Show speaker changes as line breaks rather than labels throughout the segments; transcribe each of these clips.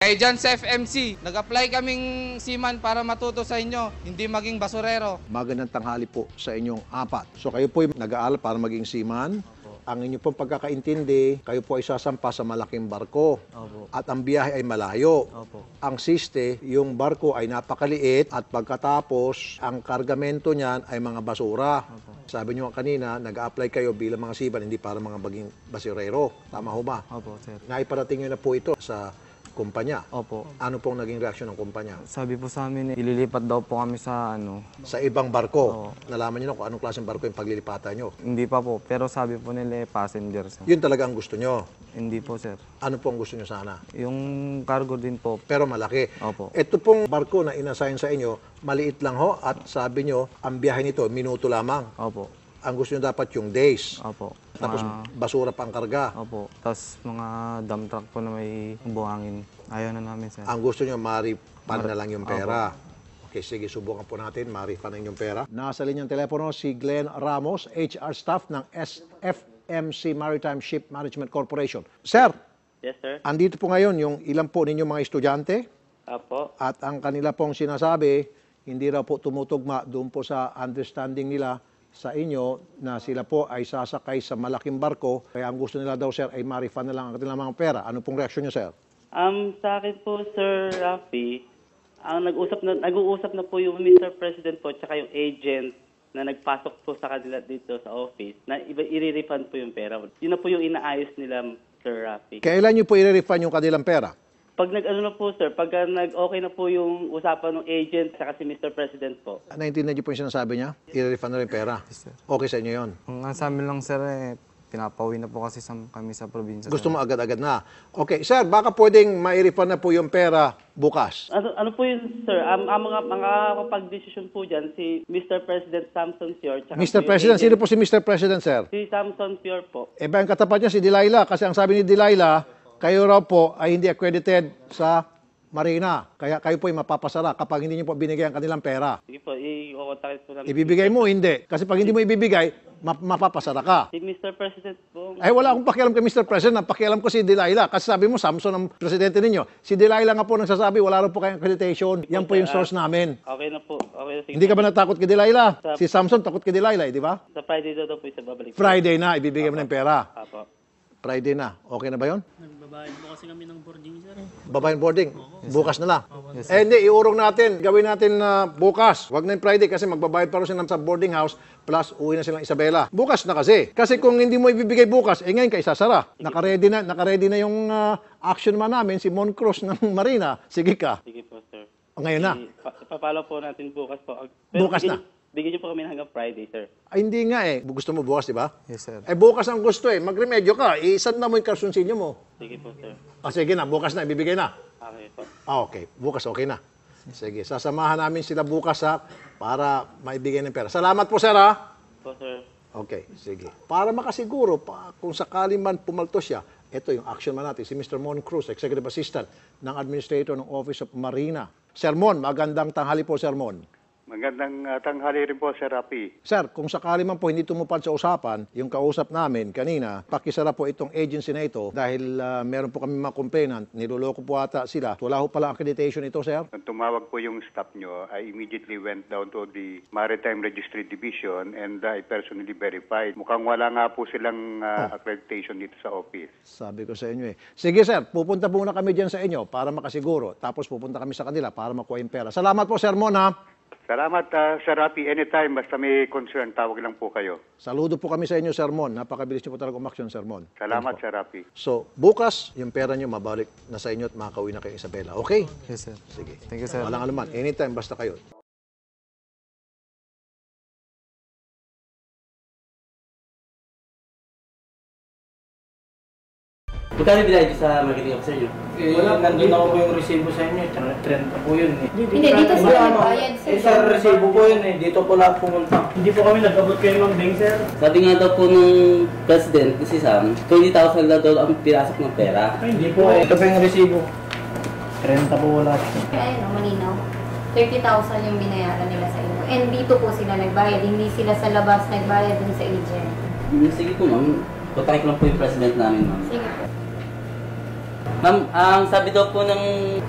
Kaya dyan sa FMC, nag-apply kaming seaman para matuto sa inyo, hindi maging basurero.
Magandang tanghali po sa inyong apat. So kayo po nag-aaral para maging seaman. Ang inyo pong pagkakaintindi, kayo po ay sasampa sa malaking barko.
Opo.
At ang biyahe ay malayo.
Opo.
Ang siste, yung barko ay napakaliit at pagkatapos, ang kargamento niyan ay mga basura.
Opo.
Sabi nyo kanina, nag-a-apply kayo bilang mga seaman, hindi para mga maging basurero. Tama ho ba?
Opo, sir.
Naiparating nyo na po ito sa kumpanya.
Opo.
Ano pong naging reaksyon ng kumpanya?
Sabi po sa amin, ililipat daw po kami sa
Sa ibang barko.
Oo.
Nalaman nyo na kung anong klaseng barko yung paglilipatan nyo.
Hindi pa po, pero sabi po nila passengers.
Yun talaga ang gusto nyo.
Hindi po, sir.
Ano po ang gusto nyo sana?
Yung cargo din po.
Pero malaki.
Opo.
Ito pong barko na inassign sa inyo, maliit lang ho at sabi nyo, ang biyahe nito, minuto lamang.
Opo.
Ang gusto nyo dapat yung days.
Opo.
Tapos basura pang karga.
Opo. Tapos mga dump truck po na may buhangin. Ayaw na namin, sir.
Ang gusto nyo, maripan na lang yung pera. Okay, sige, subukan po natin. Maripan na yung pera. Nasa linyang telepono si Glenn Ramos, HR staff ng SFMC Maritime Ship Management Corporation. Sir,
Yes, sir.
andito po ngayon yung ilan po ninyong mga estudyante
Apo.
at ang kanila pong sinasabi, hindi raw po tumutugma doon po sa understanding nila sa inyo na sila po ay sasakay sa malaking barko. Kaya ang gusto nila daw, sir, ay ma-refund na lang ang kanilang mga pera. Ano pong reaksyon niyo, sir?
Sa akin po, Sir Rafi, ang nag-uusap na po yung Mr. President po tsaka yung agent na nagpasok po sa kanila dito sa office na i-refund po yung pera. Yun na po yung inaayos nila, Sir Rafi.
Kailan niyo po i-refund yung kanilang pera?
Pag na po, sir, pag nag-okay na po yung usapan ng agent tsaka si Mr. President po.
Naintindihan niyo po yung sinasabi niya? I-refund na rin pera.
sir.
Okay sa inyo yun?
Ang sa amin lang, sir, pinapauwi na po kasi kami sa probinsya.
Gusto mo agad-agad na. Okay, sir, baka pwedeng ma-refund na po yung pera bukas.
Ano po yun, sir? Ang mga kapag-desisyon po dyan, si Mr. President Samson Fior. Tsaka
Mr.
po yung
President,
agent.
sino po si Mr. President, sir?
Si Samson Fior po.
Eh ba yung katapat niya si Delilah? Kasi ang sabi ni Delilah, kayo raw po ay hindi accredited sa Marina. Kaya kayo po ay mapapasara kapag hindi niyo po binigay ang kanilang pera.
Sige po, i-contact po namin.
Ibibigay mo, hindi. Kasi pag hindi mo ibibigay, mapapasara ka.
Si Mr. President po.
Ay, wala akong pakialam kay Mr. President. Ang pakialam ko si Delilah. Kasi sabi mo, Samson ang presidente ninyo. Si Delilah nga po nagsasabi, wala rin po kayong accreditation. Yan po yung source namin.
Okay na po. Okay na, sige.
Hindi ka ba natakot kay Delilah? Si Samson takot kay Delilah, di ba?
Sa Friday daw po isa babalik.
Friday na, ibibigay mo ng pera.
Apo.
Friday na. Okay na ba yun?
Nagbabayad po kasi kami ng boarding, sir.
Babayan boarding. Bukas na lang. Eh hindi, iurong natin. Gawin natin bukas. Wag na yung Friday kasi magbabayad pa rin sila sa boarding house plus uwi na silang Isabela. Bukas na kasi. Kasi kung hindi mo ibibigay bukas, eh ngayon ka isasara. Naka-ready na yung action man namin, si Mon Cruz ng Marina. Sige ka.
Sige po, sir.
Ngayon na.
Ipapalo po natin bukas po.
Bukas na.
Bigyan niyo po kami hanggang Friday, sir.
Ay, hindi nga eh. Gusto mo bukas, di ba?
Yes, sir.
Eh bukas ang gusto eh. Magremedyo ka. Isan na mo yung kalsunsilyo mo.
Sige po, sir.
Sige na, bukas na. Ibibigay na.
Okay po.
Okay. Bukas okay na. Sige. Sasamahan namin sila bukas ha para maibigay ng pera. Salamat po, sir ha.
Po, sir.
Okay, sige. Para makasiguro, kung sakali man pumalto siya, ito yung action man natin. Si Mr. Mon Cruz, Executive Assistant ng Administrator ng Office of Marina. Sir Mon, magandang tanghali po, Sir Mon.
Magandang tanghali rin po, Sir Rafi.
Sir, kung sakali man po hindi tumupad sa usapan, yung kausap namin kanina, pakisara po itong agency na ito dahil meron po kami mga complainant, niloloko po ata sila. Wala po pala accreditation ito, sir?
Nung tumawag po yung staff nyo, I immediately went down to the Maritime Registry Division and I personally verified. Mukhang wala nga po silang accreditation dito sa office.
Sabi ko sa inyo eh. Sige, sir, pupunta muna kami dyan sa inyo para makasiguro. Tapos pupunta kami sa kanila para makuha yung pera. Salamat po, Sir Mon, ha?
Salamat, Sir Rafi. Anytime, basta may concern, tawag lang po kayo.
Saludo po kami sa inyo, Sir Mon. Napakabilis niyo po talaga umaksyon, Sir Mon.
Salamat, Sir Rafi.
So, bukas, yung pera niyo mabalik na sa inyo at makakauwi na kay Isabela. Okay?
Yes, sir.
Sige.
Thank you, sir.
Walang anuman. Anytime, basta kayo.
Magkano binayad niyo sa marketing officer niyo?
Wala, nandun ako po yung resibo sa inyo. 30 po yun eh.
Hindi, dito sila nagbayad, sir.
Sa resibo po yun eh. Dito po lahat pumunta. Hindi po kami nag-abot kayo ng bank, sir.
Sabi nga daw po nung president, si Sam, 20,000 na daw ang pinasok ng pera.
Ay, hindi po eh. Ito po yung resibo. 30 po wala.
Ayun, malinaw. 30,000 yung binayaran nila sa inyo. And dito po sila nagbayad. Hindi sila sa labas nagbayad dun sa agent.
Sige po ma'am, kontakin ko lang po yung president namin ma'am.
Sige po.
Ma'am, ang sabi daw po ng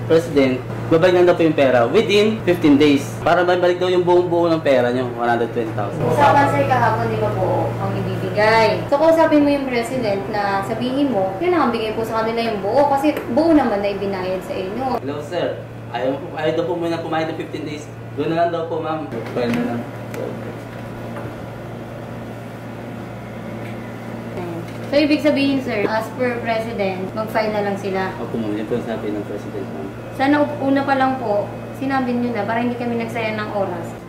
President, babalik lang daw po yung pera within 15 days. Para mabalik daw yung buong-buo ng pera nyo, 120,000.
Usapan sir kahapon, di ba po, ang ibibigay. So kausapin mo yung President na sabihin mo, kailangan bigay po sa kanila yung buo kasi buo naman na ibinayad sa inyo.
Hello, sir. Ayaw daw po muna pumayad ng 15 days. Doon na lang daw po, ma'am. Pwede na lang.
So ibig sabihin sir, as per President, mag-file na lang sila.
Opo, ma'am. Yan po yung sabi ng President, ma'am.
Sana una pa lang po, sinabi nyo na para hindi kami nagsayang ng oras.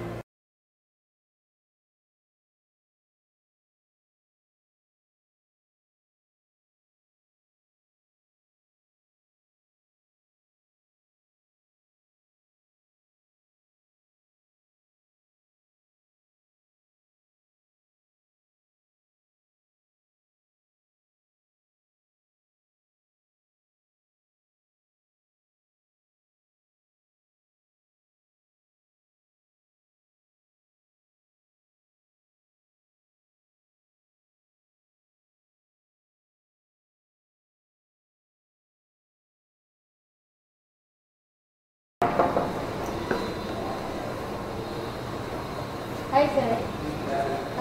Hi sir,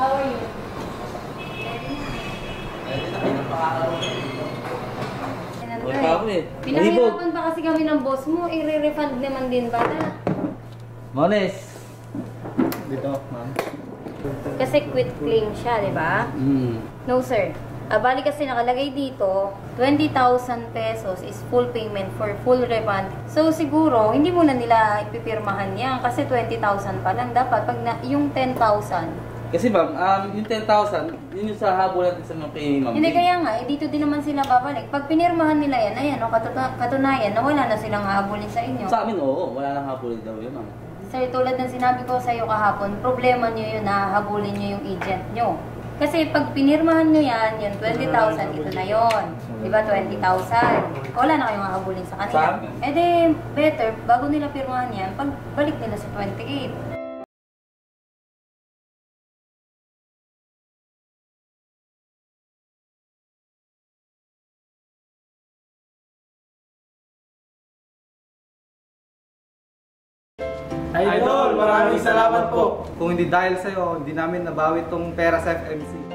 how are you?
Wala pa ako eh.
Pinahirapan pa kasi kami ng boss mo, i-refund naman din ba na?
Mones!
Dito, ma'am.
Kasi quit claim siya, di ba? No sir. Bali kasi nakalagay dito, 20,000 pesos is full payment for full refund. So siguro, hindi mo na nila ipipirmahan yan kasi 20,000 pa lang. Dapat pag yung 10,000.
Kasi ma'am, yung 10,000, yun yung sa habol natin sa mga kay ma'am.
Hindi kaya nga, dito din naman sila babalik. Pag pinirmahan nila yan, ayan, katunayan na wala na silang hahabulin sa inyo.
Sa amin, oo. Wala nang habulin daw yun, ma'am.
Sir, tulad ng sinabi ko sa iyo kahapon, problema nyo yun na hahabulin nyo yung agent nyo. Kasi pag pinirmahan nyo yan, yung 20,000, ito na yon. Diba, 20,000. Wala na kayong hahabulin sa kanila. Eh de, better, bago nila pirmahan yan, pagbalik nila sa 28.
Idol, maraming salamat po. Kung hindi dahil sa'yo, hindi namin nabawi tong pera sa FMC.